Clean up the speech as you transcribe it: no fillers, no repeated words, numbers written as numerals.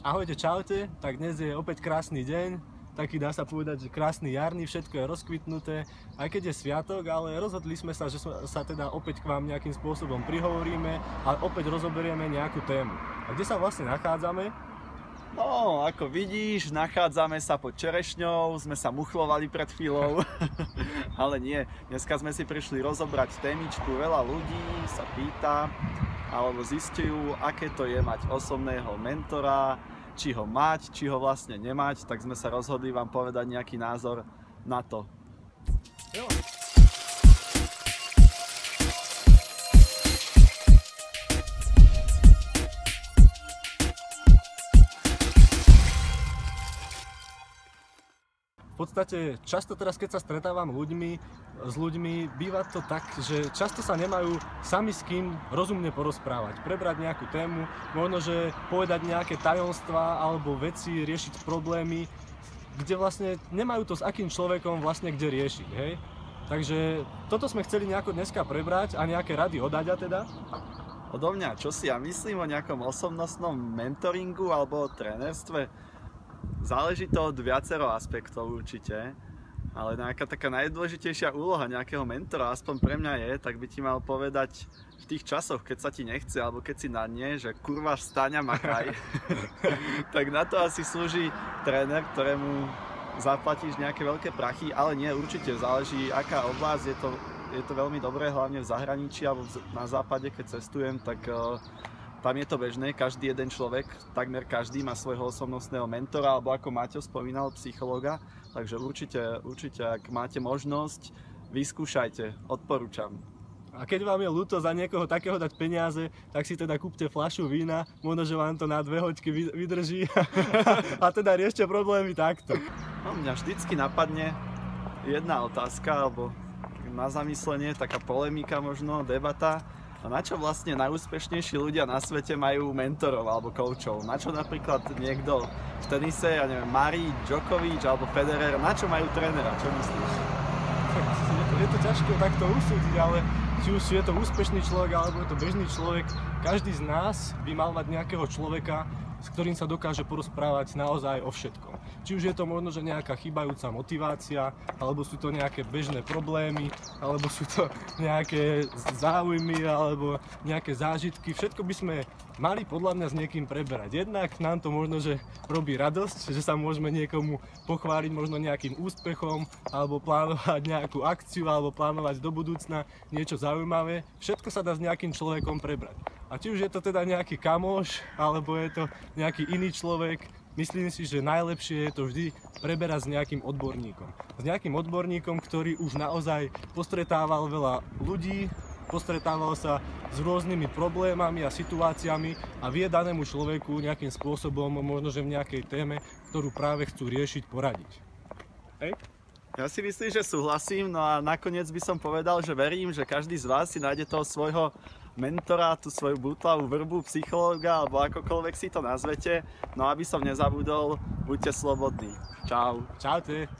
Ahojte, čaute, tak dnes je opäť krásny deň, taký dá sa povedať, že krásny jarný, všetko je rozkvitnuté, aj keď je sviatok, ale rozhodli sme sa, že sa teda opäť k vám nejakým spôsobom prihovoríme a opäť rozoberieme nejakú tému. A kde sa vlastne nachádzame? No, ako vidíš, nachádzame sa pod čerešňou, sme sa muchlovali pred chvíľou, ale nie, dneska sme si prišli rozobrať témičku, veľa ľudí sa pýta, alebo zistujú, aké to je mať osobného mentora, či ho mať, či ho vlastne nemať, tak sme sa rozhodli vám povedať nejaký názor na to. Jo. V podstate často teraz, keď sa stretávam s ľuďmi, býva to tak, že často sa nemajú sami s kým rozumne porozprávať, prebrať nejakú tému, možno, že povedať nejaké tajomstvá alebo veci, riešiť problémy, kde vlastne nemajú to s akým človekom vlastne kde riešiť, hej? Takže toto sme chceli nejako dneska prebrať a nejaké rady od Aďa teda. Odo mňa, čo si ja myslím o nejakom osobnostnom mentoringu alebo o trénerstve? Záleží to od viacero aspektov určite, ale nejaká taká najdôležitejšia úloha nejakého mentora, aspoň pre mňa je, tak by ti mal povedať v tých časoch, keď sa ti nechce alebo keď si na dne, že kurva vstaň a makaj. Tak na to asi slúži tréner, ktorému zaplatíš nejaké veľké prachy, ale nie, určite záleží aká oblasť, je to veľmi dobré, hlavne v zahraničí alebo na západe, keď cestujem, tak tam je to bežné, každý jeden človek, takmer každý má svojho osobnostného mentora, alebo ako Maťo spomínal, psychológa. Takže určite, ak máte možnosť, vyskúšajte, odporúčam. A keď vám je ľúto za niekoho takého dať peniaze, tak si teda kúpte fľašu vína, možno, že vám to na 2 hoďky vydrží a teda riešte problémy takto. No, mňa vždycky napadne jedna otázka, alebo na zamyslenie, taká polemika možno, debata. A na čo vlastne najúspešnejší ľudia na svete majú mentorov alebo koučov? Na čo napríklad niekto v tenise, ja neviem, Murray, Djokovic alebo Federer, na čo majú trénera? Čo myslíš? Je to ťažko takto usúdiť, ale či už je to úspešný človek alebo je to bežný človek, každý z nás by mal mať nejakého človeka, s ktorým sa dokáže porozprávať naozaj o všetkom. Či už je to možno, že nejaká chýbajúca motivácia, alebo sú to nejaké bežné problémy, alebo sú to nejaké záujmy, alebo nejaké zážitky. Všetko by sme mali podľa mňa s niekým preberať. Jednak nám to možno, že robí radosť, že sa môžeme niekomu pochváliť možno nejakým úspechom, alebo plánovať nejakú akciu, alebo plánovať do budúcna niečo zaujímavé. Všetko sa dá s nejakým človekom prebrať. A či už je to teda nejaký kamoš, alebo je to nejaký iný človek, myslím si, že najlepšie je to vždy preberať s nejakým odborníkom. S nejakým odborníkom, ktorý už naozaj postretával veľa ľudí, postretával sa s rôznymi problémami a situáciami a vie danému človeku nejakým spôsobom, možno že v nejakej téme, ktorú práve chcú riešiť, poradiť. Hej? Ja si myslím, že súhlasím, no a nakoniec by som povedal, že verím, že každý z vás si nájde toho svojho mentora, tú svoju bútlavú vrbu, psychológa, alebo akokoľvek si to nazvete. No aby som nezabudol, buďte slobodní. Čau. Čaute.